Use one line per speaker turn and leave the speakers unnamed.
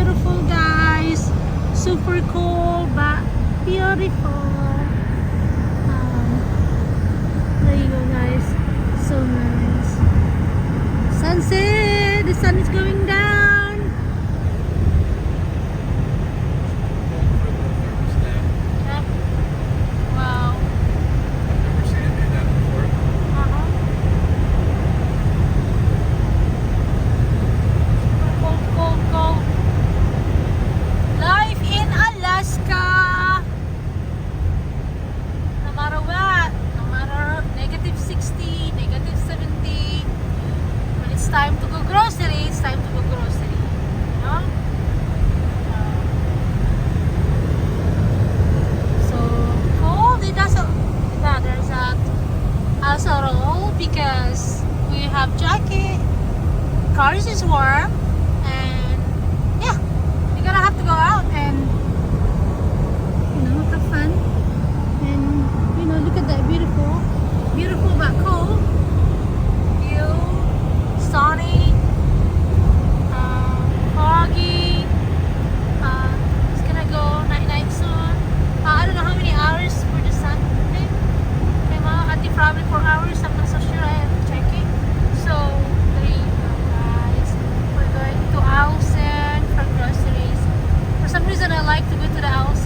beautiful, guys. Super cool, but beautiful. There you go, guys. So nice. Sunset. The sun is going down. Yep. Wow.
Never seen it do that before.
Cold, cold, cold. Life in Alaska. No matter what, no matter negative 60, negative 70, when it's time to go grocery, it's time to go grocery. You know? So cold. It doesn't. Yeah, there's a also roll because we have jacket. Cars is warm, and yeah, you're gonna have to go out and have fun. And look at that beautiful, beautiful but cold view, sunny, foggy. It's gonna go night night soon. I don't know how many hours for the sun came out. I think probably 4 hours. I'm not so sure. I have to check it. So there you go, guys. We're going to Ausen for groceries. For some reason, I like to go to the Ausen